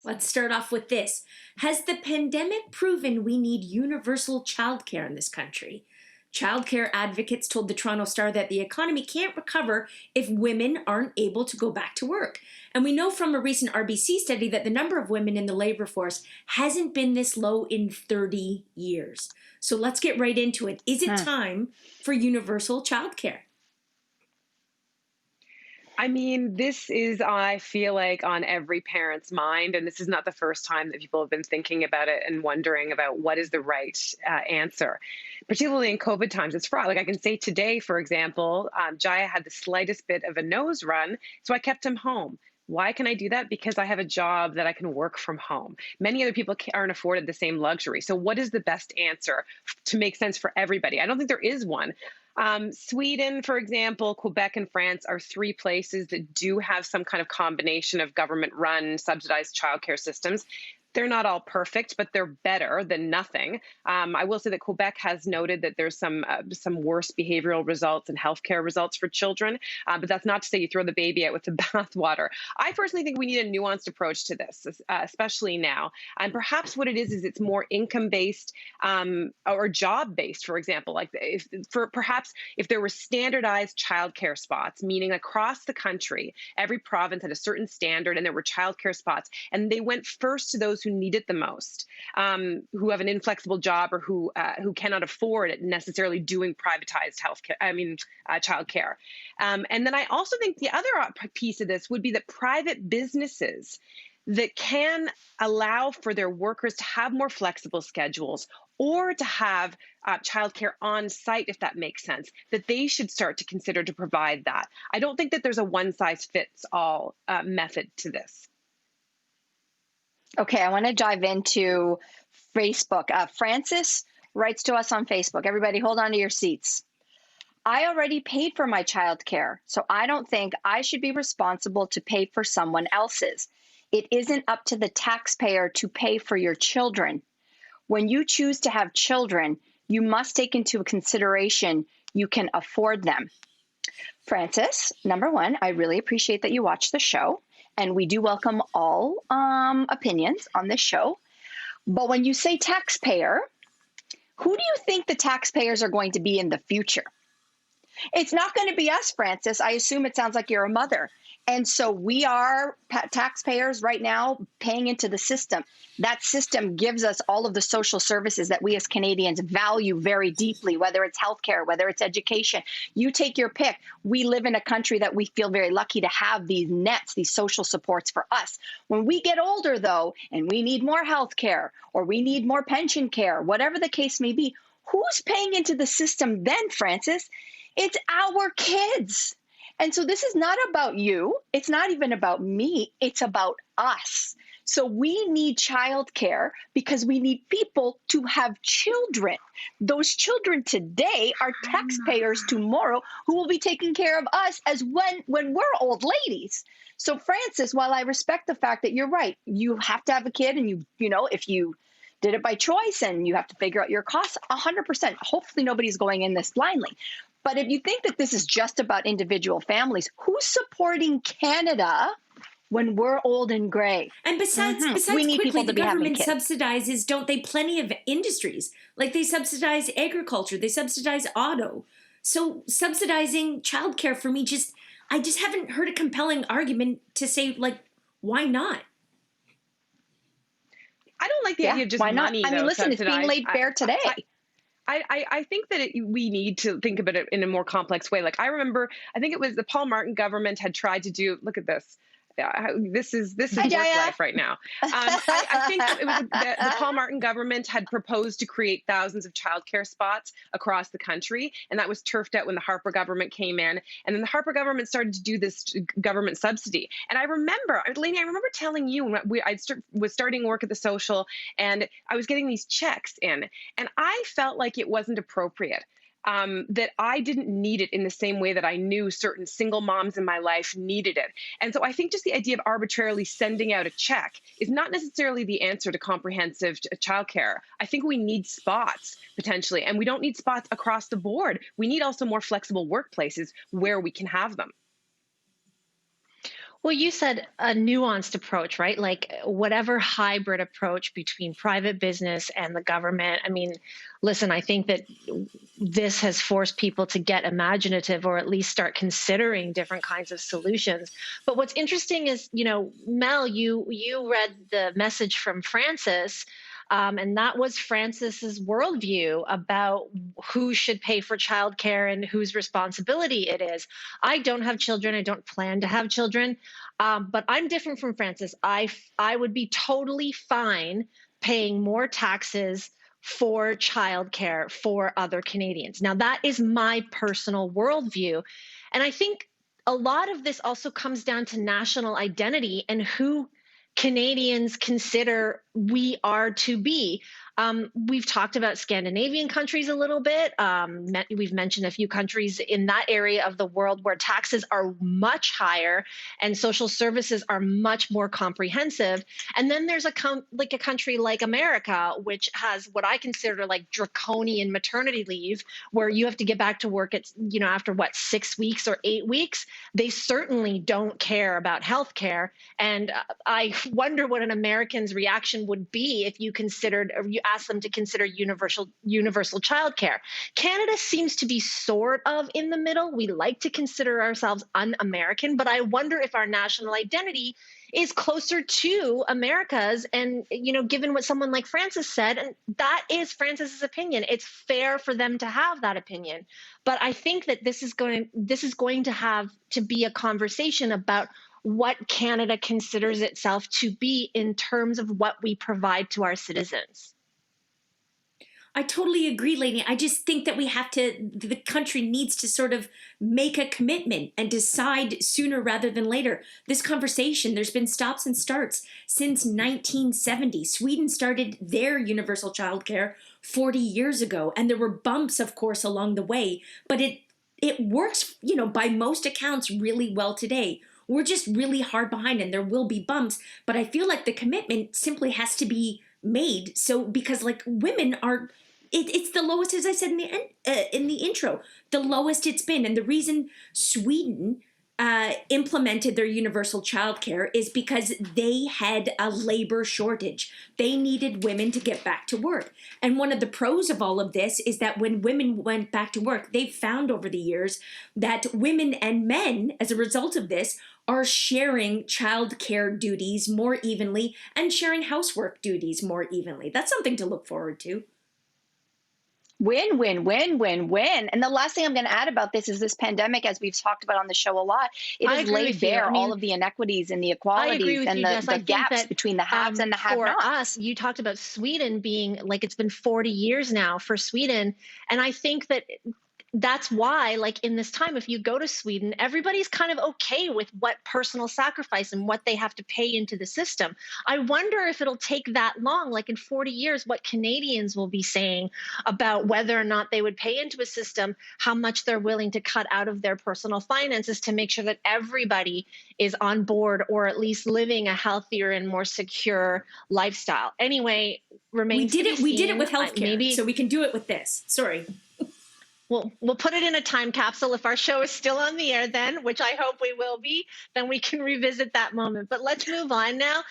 Let's start off with this. Has the pandemic proven we need universal childcare in this country? Childcare advocates told the Toronto Star that the economy can't recover if women aren't able to go back to work. And we know from a recent RBC study that the number of women in the labor force hasn't been this low in 30 years. So let's get right into it. Is it time for universal childcare? I mean, this is, I feel like, on every parent's mind. And this is not the first time that people have been thinking about it and wondering about what is the right answer, particularly in COVID times. It's fraught. Like I can say today, for example, Jaya had the slightest bit of a nose run, so I kept him home. Why can I do that? Because I have a job that I can work from home. Many other people aren't afforded the same luxury. So what is the best answer to make sense for everybody? I don't think there is one. Sweden, for example, Quebec and France are three places that do have some kind of combination of government-run subsidized childcare systems. They're not all perfect, but they're better than nothing. I will say that Quebec has noted that there's some worse behavioral results and healthcare results for children, but that's not to say you throw the baby out with the bathwater. I personally think we need a nuanced approach to this, especially now. And perhaps what it is it's more income-based or job-based, for example. Like if there were standardized childcare spots, meaning across the country, every province had a certain standard, and there were childcare spots, and they went first to those who need it the most, who have an inflexible job or who cannot afford it necessarily doing privatized childcare. And then I also think the other piece of this would be that private businesses that can allow for their workers to have more flexible schedules or to have childcare on site, if that makes sense, that they should start to consider to provide that. I don't think that there's a one-size-fits-all method to this. Okay, I want to dive into Facebook. Francis writes to us on Facebook. Everybody, hold on to your seats. I already paid for my childcare, so I don't think I should be responsible to pay for someone else's. It isn't up to the taxpayer to pay for your children. When you choose to have children, you must take into consideration you can afford them. Francis, number one, I really appreciate that you watch the show. And we do welcome all opinions on this show. But when you say taxpayer, who do you think the taxpayers are going to be in the future? It's not going to be us, Francis. I assume it sounds like you're a mother. And so we are taxpayers right now paying into the system. That system gives us all of the social services that we as Canadians value very deeply, whether it's healthcare, whether it's education. You take your pick. We live in a country that we feel very lucky to have these nets, these social supports for us. When we get older, though, and we need more healthcare or we need more pension care, whatever the case may be, who's paying into the system then, Francis? It's our kids. And so this is not about you. It's not even about me. It's about us. So we need childcare because we need people to have children. Those children today are taxpayers tomorrow who will be taking care of us as when we're old ladies. So Francis, while I respect the fact that you're right, you have to have a kid, and you know, if you did it by choice and you have to figure out your costs, 100%. Hopefully nobody's going in this blindly. But if you think that this is just about individual families, who's supporting Canada when we're old and gray? And besides we need quickly, people to the be having government kids. subsidizes, don't they, plenty of industries? Like they subsidize agriculture, they subsidize auto. So subsidizing childcare for me, I just haven't heard a compelling argument to say, like, why not? I don't like the idea of just why not? money. I mean, listen, subsidized. it's being laid bare today. I think that we need to think about it in a more complex way. Like I remember, I think it was the Paul Martin government had tried to do, look at this. This is work life right now. I think it was the Paul Martin government had proposed to create thousands of childcare spots across the country, and that was turfed out when the Harper government came in. And then the Harper government started to do this government subsidy. And I remember, Lainey, I remember telling you when I was starting work at the Social, and I was getting these checks in, and I felt like it wasn't appropriate. That I didn't need it in the same way that I knew certain single moms in my life needed it. And so I think just the idea of arbitrarily sending out a check is not necessarily the answer to comprehensive childcare. I think we need spots potentially, and we don't need spots across the board. We need also more flexible workplaces where we can have them. Well, you said a nuanced approach, right? Like whatever hybrid approach between private business and the government. I mean, listen, I think that this has forced people to get imaginative or at least start considering different kinds of solutions. But what's interesting is, Mel, you read the message from Francis. And that was Francis's worldview about who should pay for childcare and whose responsibility it is. I don't have children. I don't plan to have children. But I'm different from Francis. I would be totally fine paying more taxes for childcare for other Canadians. Now, that is my personal worldview. And I think a lot of this also comes down to national identity and who Canadians consider we are to be. We've talked about Scandinavian countries a little bit. We've mentioned a few countries in that area of the world where taxes are much higher and social services are much more comprehensive. And then there's a country like America, which has what I consider like draconian maternity leave, where you have to get back to work at, after 6 weeks or 8 weeks. They certainly don't care about healthcare. And I wonder what an American's reaction would be if you considered, or you asked them to consider universal childcare. Canada seems to be sort of in the middle. We like to consider ourselves un-American, but I wonder if our national identity is closer to America's. And, given what someone like Francis said, and that is Francis's opinion, it's fair for them to have that opinion. But I think that this is going to have to be a conversation about what Canada considers itself to be in terms of what we provide to our citizens. I totally agree, Lainey. I just think that the country needs to sort of make a commitment and decide sooner rather than later. This conversation, there's been stops and starts since 1970. Sweden started their universal childcare 40 years ago, and there were bumps, of course, along the way, but it works, by most accounts really well today. We're just really hard behind, and there will be bumps, but I feel like the commitment simply has to be made. So, because women are, it's the lowest, as I said in the intro, the lowest it's been. And the reason Sweden implemented their universal childcare is because they had a labor shortage. They needed women to get back to work. And one of the pros of all of this is that when women went back to work, they've found over the years that women and men, as a result of this, are sharing childcare duties more evenly and sharing housework duties more evenly. That's something to look forward to. Win, win, win, win, win. And the last thing I'm going to add about this is this pandemic, as we've talked about on the show a lot, it has laid bare all of the inequities and the inequalities and the gaps between the haves and the have-nots. For us, you talked about Sweden being it's been 40 years now for Sweden. And I think that's why, in this time, if you go to Sweden, everybody's kind of okay with what personal sacrifice and what they have to pay into the system. I wonder if it'll take that long, in 40 years, what Canadians will be saying about whether or not they would pay into a system, how much they're willing to cut out of their personal finances to make sure that everybody is on board or at least living a healthier and more secure lifestyle. Anyway, remains to be seen. We did it with healthcare, so we can do it with this. Sorry. We'll put it in a time capsule. If our show is still on the air then, which I hope we will be, then we can revisit that moment. But let's move on now.